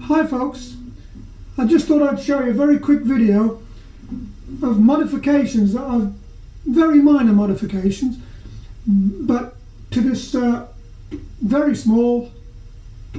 Hi folks, I just thought I'd show you a very quick video of modifications that are very minor modifications, but to this very small,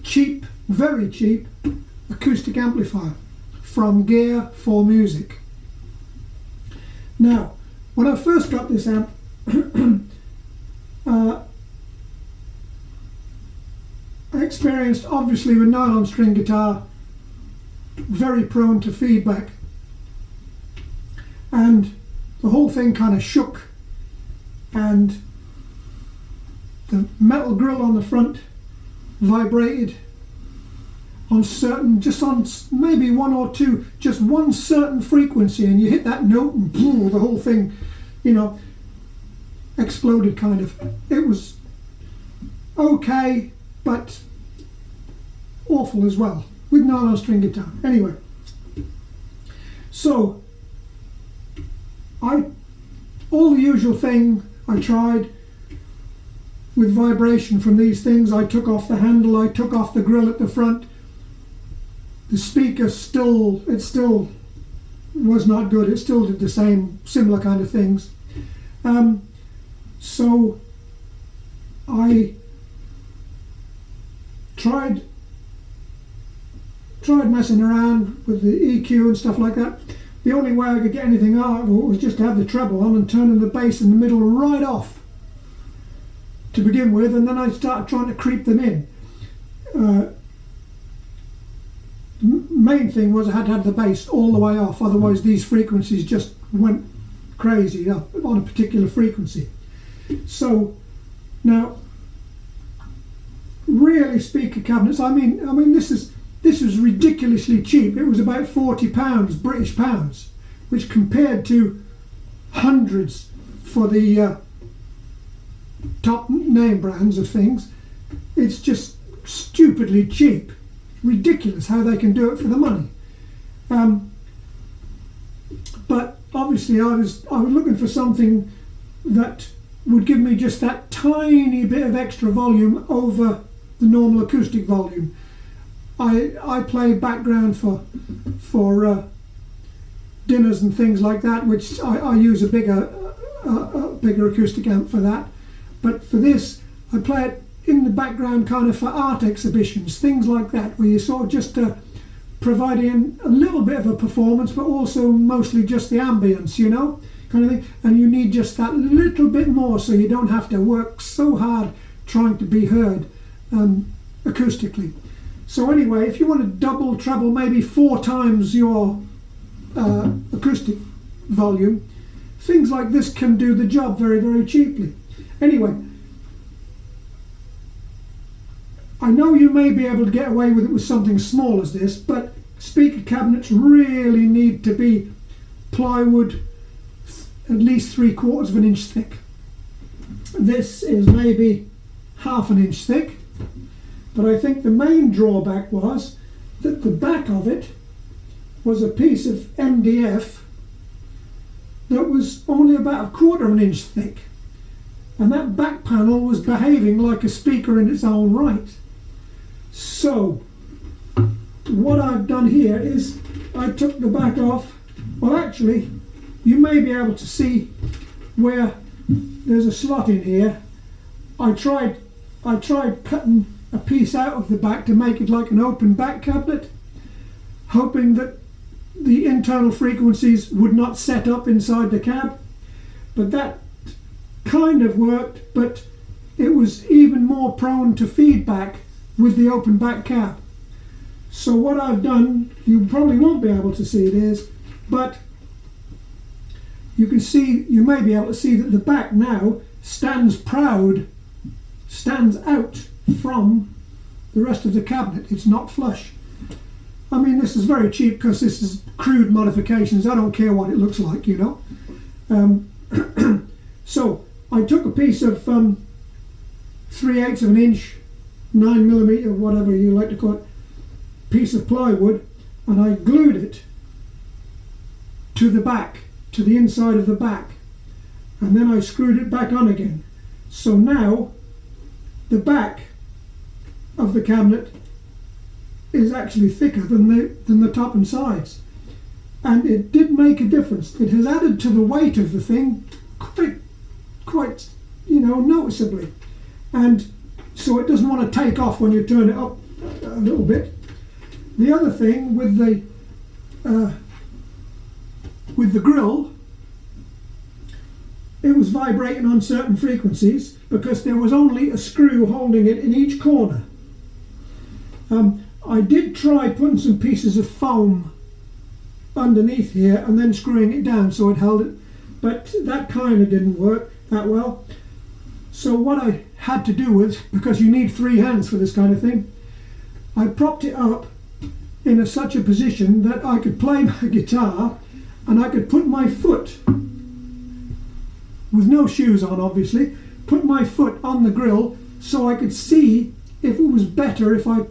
cheap, very cheap acoustic amplifier from Gear for Music. Now, when I first got this amp, I experienced, obviously with nylon string guitar, very prone to feedback, and the whole thing kind of shook, and the metal grill on the front vibrated on certain, just on maybe one or two, just one certain frequency, and you hit that note and boom, the whole thing, you know, exploded kind of. It was okay, but awful as well, with nylon string guitar. Anyway, so all the usual thing I tried with vibration from these things. I took off the handle, I took off the grill at the front. The speaker still was not good. It still did the same, similar kind of things. So I tried messing around with the EQ and stuff like that. The only way I could get anything out of it was just to have the treble on and turning the bass in the middle right off to begin with, and then I started trying to creep them in. The main thing was I had to have the bass all the way off, otherwise these frequencies just went crazy up on a particular frequency. So now, really, speaker cabinets, I mean this was ridiculously cheap. It was about £40 British pounds, which compared to hundreds for the top name brands of things, it's just stupidly cheap. Ridiculous how they can do it for the money. But obviously I was looking for something that would give me just that tiny bit of extra volume over the normal acoustic volume. I play background for dinners and things like that, which I use a bigger acoustic amp for that. But for this, I play it in the background kind of for art exhibitions, things like that, where you sort of just providing a little bit of a performance, but also mostly just the ambience, you know, kind of thing. And you need just that little bit more, so you don't have to work so hard trying to be heard acoustically. So anyway, if you want to double, treble, maybe 4 times your acoustic volume, things like this can do the job very, very cheaply. Anyway, I know you may be able to get away with it with something small as this, but speaker cabinets really need to be plywood at least 3/4 of an inch thick. This is maybe 1/2 an inch thick, but I think the main drawback was that the back of it was a piece of MDF that was only about 1/4 of an inch thick, and that back panel was behaving like a speaker in its own right. So what I've done here is I took the back off. Well, actually, you may be able to see where there's a slot in here. I tried cutting a piece out of the back to make it like an open back cabinet, hoping that the internal frequencies would not set up inside the cab, but that kind of worked, but it was even more prone to feedback with the open back cab. So what I've done, you probably won't be able to see this, but you can see, you may be able to see that the back now stands out from the rest of the cabinet. It's not flush. I mean, this is very cheap because this is crude modifications. I don't care what it looks like, you know. So I took a piece of 3/8 of an inch, 9mm, whatever you like to call it, piece of plywood, and I glued it to the back, to the inside of the back, and then I screwed it back on again. So now the back of the cabinet is actually thicker than the top and sides, and it did make a difference. It has added to the weight of the thing quite you know, noticeably, and so it doesn't want to take off when you turn it up a little bit. The other thing with the grill, it was vibrating on certain frequencies because there was only a screw holding it in each corner. I did try putting some pieces of foam underneath here and then screwing it down so it held it, but that kind of didn't work that well. So what I had to do was, because you need 3 hands for this kind of thing, I propped it up in such a position that I could play my guitar and I could put my foot, with no shoes on obviously, put my foot on the grill so I could see if it was better if I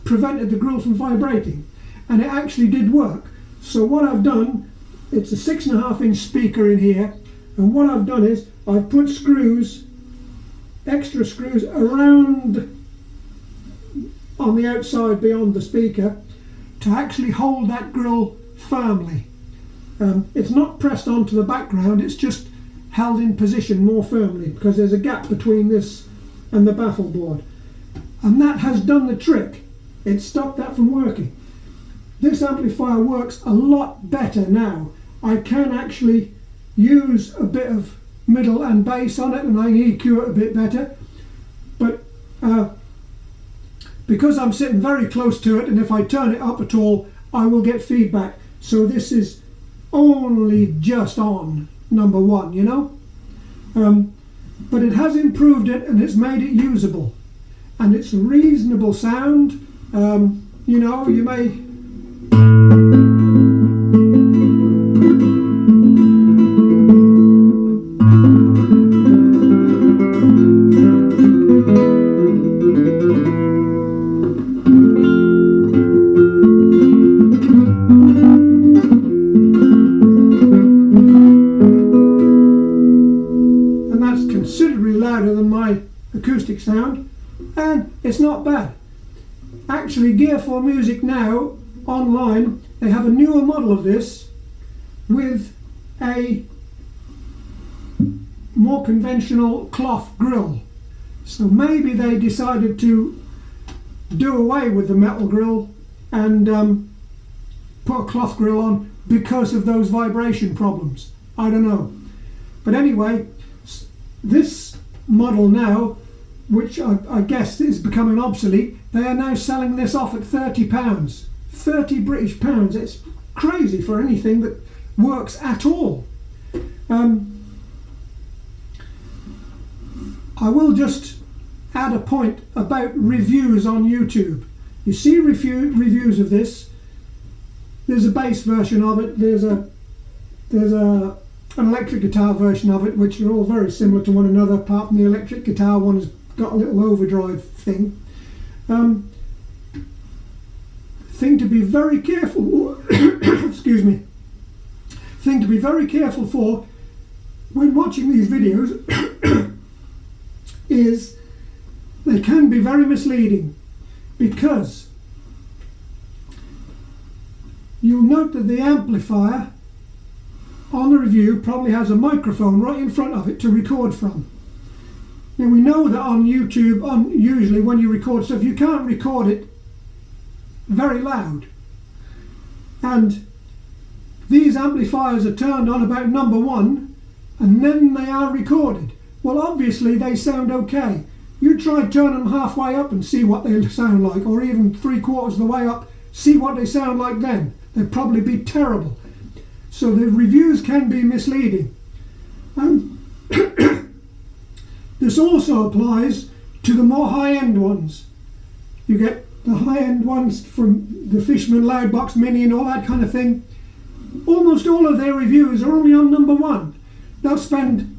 prevented the grill from vibrating, and it actually did work. So what I've done, it's a 6.5 inch speaker in here, and what I've done is I've put screws, extra screws around on the outside beyond the speaker to actually hold that grill firmly. It's not pressed onto the background, it's just held in position more firmly because there's a gap between this and the baffle board, and that has done the trick. It stopped that from working. This amplifier works a lot better now. I can actually use a bit of middle and bass on it, and I EQ it a bit better, but because I'm sitting very close to it, and if I turn it up at all I will get feedback. So this is only just on number 1, you know, but it has improved it and it's made it usable, and it's a reasonable sound. You know, you may acoustic sound, and it's not bad. Actually, Gear for Music now online, they have a newer model of this with a more conventional cloth grill. So maybe they decided to do away with the metal grill and put a cloth grill on because of those vibration problems. I don't know. But anyway, this model now, which I guess is becoming obsolete, they are now selling this off at £30. 30 British pounds. It's crazy for anything that works at all. I will just add a point about reviews on YouTube. You see reviews of this. There's a bass version of it. There's an electric guitar version of it, which are all very similar to one another, apart from the electric guitar one has got a little overdrive thing. Thing to be very careful excuse me, thing to be very careful for when watching these videos is they can be very misleading, because you'll note that the amplifier on the review probably has a microphone right in front of it to record from. Now we know that on YouTube, usually when you record stuff, you can't record it very loud, and these amplifiers are turned on about number 1 and then they are recorded. Well, obviously they sound okay. You try turn them halfway up and see what they sound like, or even 3/4 of the way up, see what they sound like then. They'd probably be terrible. So the reviews can be misleading. This also applies to the more high-end ones. You get the high-end ones from the Fishman Loudbox Mini and all that kind of thing, almost all of their reviews are only on number one. They'll spend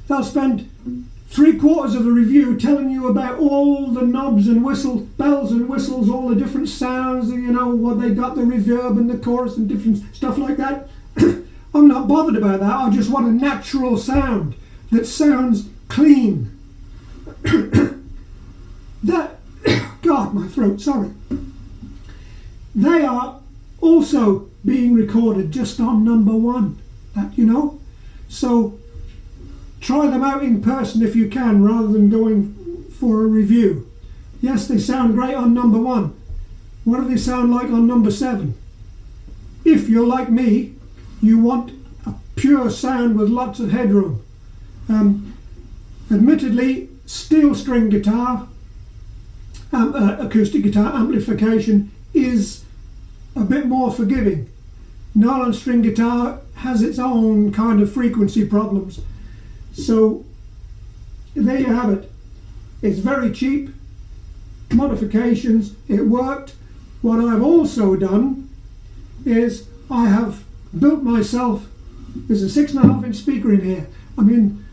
3/4 of the review telling you about all the knobs and whistles, bells and whistles, all the different sounds, you know, what they got, the reverb and the chorus and different stuff like that. I'm not bothered about that. I just want a natural sound that sounds clean. That, God, my throat, sorry. They are also being recorded just on number one, that, you know. So try them out in person if you can, rather than going for a review. Yes, they sound great on number one. What do they sound like on number 7? If you're like me, you want a pure sound with lots of headroom. Admittedly, steel string guitar, acoustic guitar amplification is a bit more forgiving. Nylon string guitar has its own kind of frequency problems. So there you have it. It's very cheap, modifications, it worked. What I've also done is I have built myself, there's a 6.5-inch speaker in here. I mean,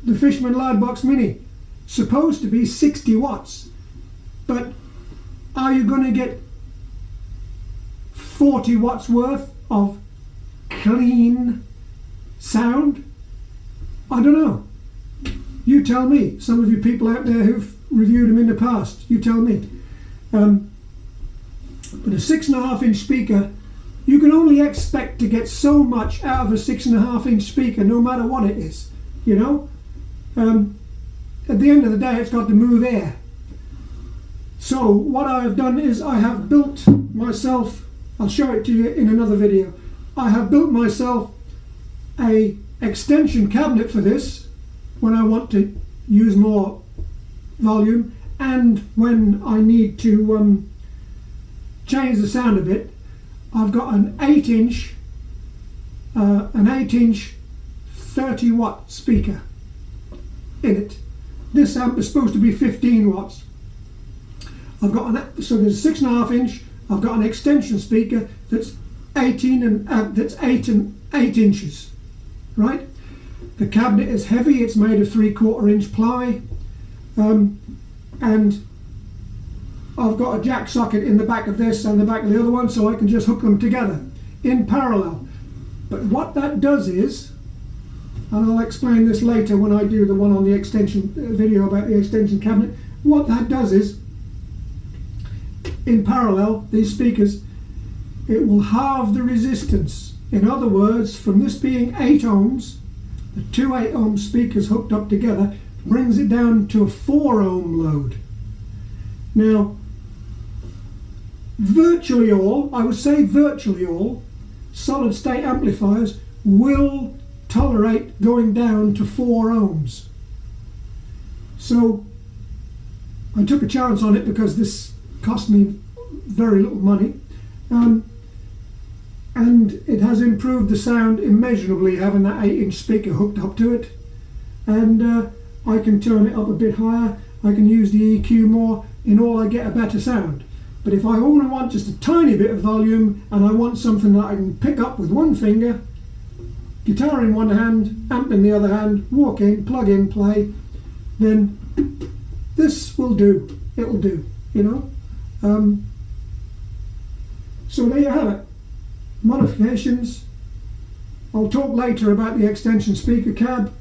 the Fishman Loudbox Mini, supposed to be 60 watts, but are you going to get 40 watts worth of clean sound? I don't know. You tell me. Some of you people out there who've reviewed them in the past, you tell me. But a 6.5-inch speaker, you can only expect to get so much out of a 6.5-inch speaker, no matter what it is, you know. At the end of the day, it's got to move air. So what I have done is I have built myself, I'll show it to you in another video, I have built myself a extension cabinet for this when I want to use more volume and when I need to change the sound a bit. I've got an 8-inch 30-watt speaker in it. This amp is supposed to be 15 watts. I've got so there's a 6.5-inch. I've got an extension speaker that's 8 inches, right? The cabinet is heavy. It's made of 3/4-inch ply, and I've got a jack socket in the back of this and the back of the other one, so I can just hook them together in parallel. But what that does is, and I'll explain this later when I do the one on the extension video about the extension cabinet, what that does is, in parallel, these speakers, it will halve the resistance. In other words, from this being 8 ohms, the 2 8-ohm speakers hooked up together brings it down to a 4-ohm load. Now, virtually all, I would say virtually all, solid state amplifiers will tolerate going down to 4 ohms. So I took a chance on it because this cost me very little money, and it has improved the sound immeasurably having that 8-inch speaker hooked up to it, and I can turn it up a bit higher, I can use the EQ more, in all I get a better sound. But if I only want just a tiny bit of volume and I want something that I can pick up with one finger, guitar in one hand, amp in the other hand, walk in, plug in, play, then this will do. It'll do, you know. So there you have it. Modifications. I'll talk later about the extension speaker cab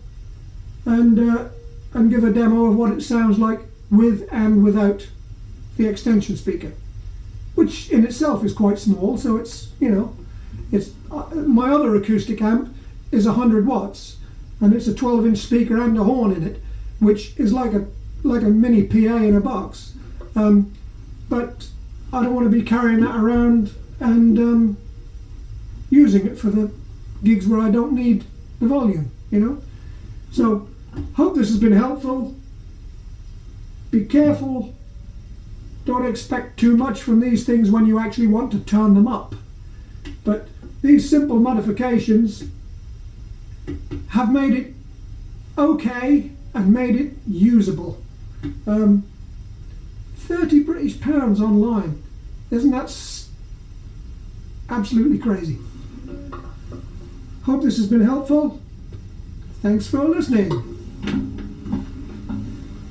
and give a demo of what it sounds like with and without the extension speaker, which in itself is quite small. So it's, you know, it's my other acoustic amp is 100 watts and it's a 12-inch speaker and a horn in it, which is like a mini PA in a box. But I don't want to be carrying that around and using it for the gigs where I don't need the volume, you know. So hope this has been helpful. Be careful, don't expect too much from these things when you actually want to turn them up, but these simple modifications have made it 30 British pounds online. Isn't that absolutely crazy? Hope this has been helpful. Thanks for listening.